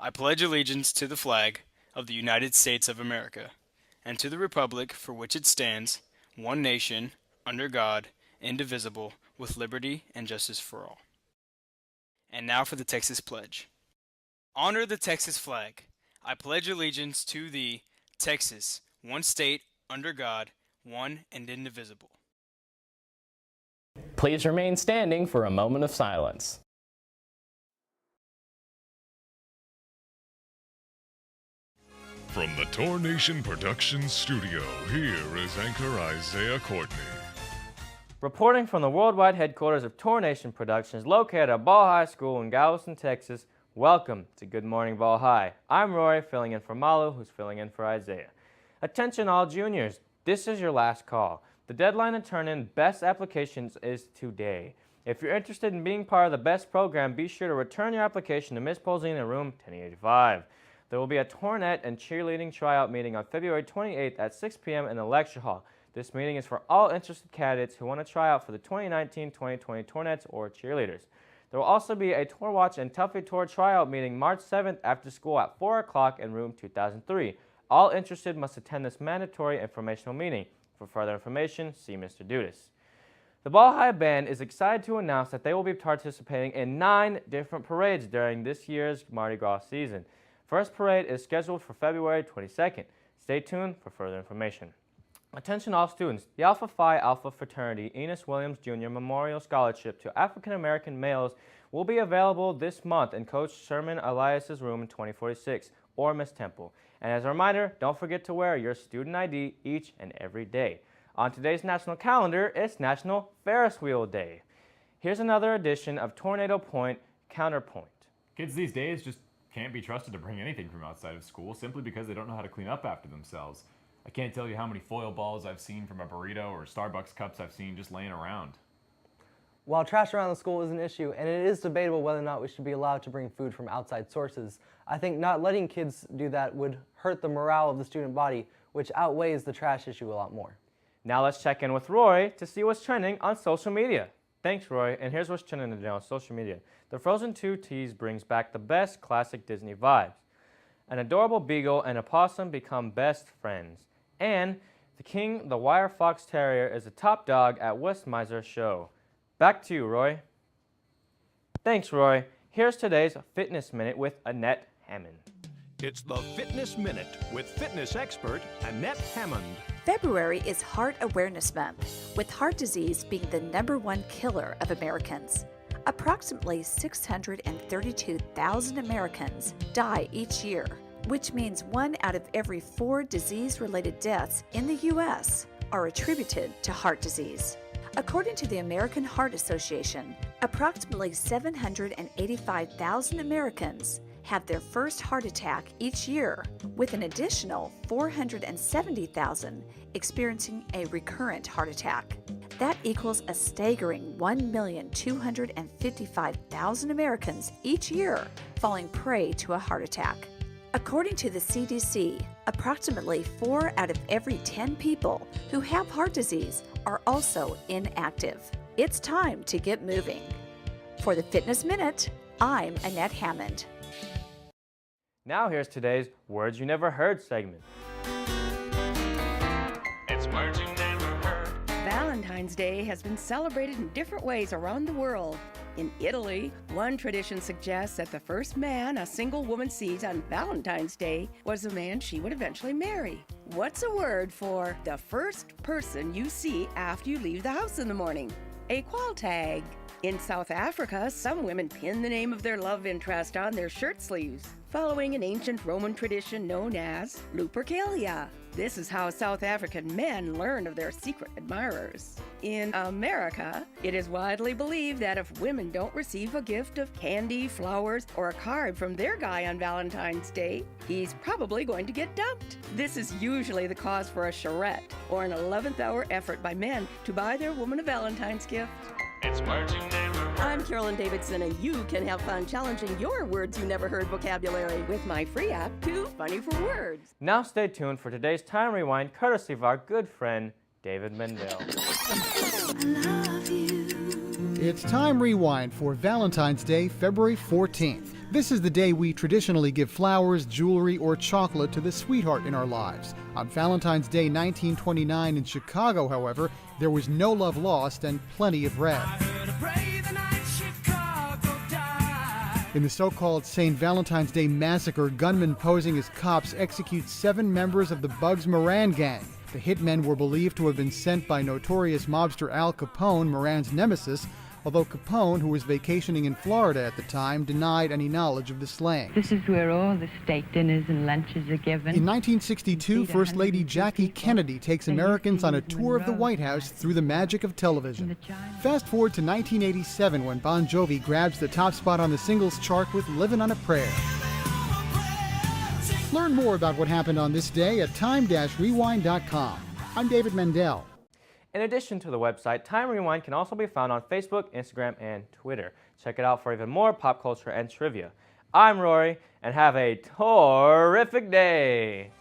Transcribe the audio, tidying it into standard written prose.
I pledge allegiance to the flag of the United States of America, and to the republic for which it stands, one nation, under God, indivisible, with liberty and justice for all. And now for the Texas Pledge. Honor the Texas flag. I pledge allegiance to the Texas, one state, under God, one and indivisible. Please remain standing for a moment of silence. From the Tornation Productions studio, here is anchor Isaiah Courtney. Reporting from the worldwide headquarters of Tornation Productions, located at Ball High School in Galveston, Texas, welcome to Good Morning Ball High. I'm Roy, filling in for Malu, who's filling in for Isaiah. Attention all juniors, this is your last call. The deadline to turn in best applications is today. If you're interested in being part of the best program, be sure to return your application to Ms. Polzini in room 1085. There will be a Tornet and cheerleading tryout meeting on February 28th at 6 p.m. in the lecture hall. This meeting is for all interested candidates who want to try out for the 2019-2020 Tornets or cheerleaders. There will also be a Tour Watch and Tuffy Tour tryout meeting March 7th after school at 4 o'clock in room 2003. All interested must attend this mandatory informational meeting. For further information, see Mr. Dudas. The Ball High Band is excited to announce that they will be participating in 9 different parades during this year's Mardi Gras season. First parade is scheduled for February 22nd. Stay tuned for further information. Attention all students, the Alpha Phi Alpha Fraternity Enos Williams Jr. Memorial Scholarship to African American males will be available this month in Coach Sherman Elias's room in 2046 or Miss Temple. And as a reminder, don't forget to wear your student ID each and every day. On today's national calendar, it's National Ferris Wheel Day. Here's another edition of Tornado Point Counterpoint. Kids these days just can't be trusted to bring anything from outside of school simply because they don't know how to clean up after themselves. I can't tell you how many foil balls I've seen from a burrito or Starbucks cups I've seen just laying around. While trash around the school is an issue, and it is debatable whether or not we should be allowed to bring food from outside sources, I think not letting kids do that would hurt the morale of the student body, which outweighs the trash issue a lot more. Now let's check in with Roy to see what's trending on social media. Thanks, Roy, and here's what's trending today on social media. The Frozen 2 tease brings back the best classic Disney vibes. An adorable beagle and a possum become best friends. And the King, the Wire Fox Terrier, is a top dog at Westminster show. Back to you, Roy. Thanks, Roy. Here's today's Fitness Minute with Annette Hammond. It's the Fitness Minute with fitness expert Annette Hammond. February is Heart Awareness Month, with heart disease being the #1 killer of Americans. Approximately 632,000 Americans die each year, which means 1 out of every 4 disease-related deaths in the U.S. are attributed to heart disease. According to the American Heart Association, approximately 785,000 Americans have their first heart attack each year, with an additional 470,000 experiencing a recurrent heart attack. That equals a staggering 1,255,000 Americans each year falling prey to a heart attack. According to the CDC, approximately 4 out of every 10 people who have heart disease are also inactive. It's time to get moving. For the Fitness Minute, I'm Annette Hammond. Now here's today's Words You Never Heard segment. It's words you never heard. Valentine's Day has been celebrated in different ways around the world. In Italy, one tradition suggests that the first man a single woman sees on Valentine's Day was the man she would eventually marry. What's a word for the first person you see after you leave the house in the morning? A qual tag. In South Africa, some women pin the name of their love interest on their shirt sleeves, following an ancient Roman tradition known as Lupercalia. This is how South African men learn of their secret admirers. In America, it is widely believed that if women don't receive a gift of candy, flowers, or a card from their guy on Valentine's Day, he's probably going to get dumped. This is usually the cause for a charrette, or an 11th hour effort by men to buy their woman a Valentine's gift. It's words you never heard. I'm Carolyn Davidson, and you can have fun challenging your words you never heard vocabulary with my free app, Too Funny for Words. Now stay tuned for today's Time Rewind, courtesy of our good friend, David Mendel. It's Time Rewind for Valentine's Day, February 14th. This is the day we traditionally give flowers, jewelry, or chocolate to the sweetheart in our lives. On Valentine's Day 1929 in Chicago, however, there was no love lost and plenty of red. In the so-called St. Valentine's Day Massacre, gunmen posing as cops execute 7 members of the Bugs Moran gang. The hitmen were believed to have been sent by notorious mobster Al Capone, Moran's nemesis, although Capone, who was vacationing in Florida at the time, denied any knowledge of the slaying. This is where all the state dinners and lunches are given. In 1962, First Lady Jackie Kennedy takes Americans on a tour of the White House through the magic of television. Fast forward to 1987 when Bon Jovi grabs the top spot on the singles chart with Livin' on a Prayer. Learn more about what happened on this day at time-rewind.com. I'm David Mendel. In addition to the website, Time Rewind can also be found on Facebook, Instagram, and Twitter. Check it out for even more pop culture and trivia. I'm Rory, and have a terrific day!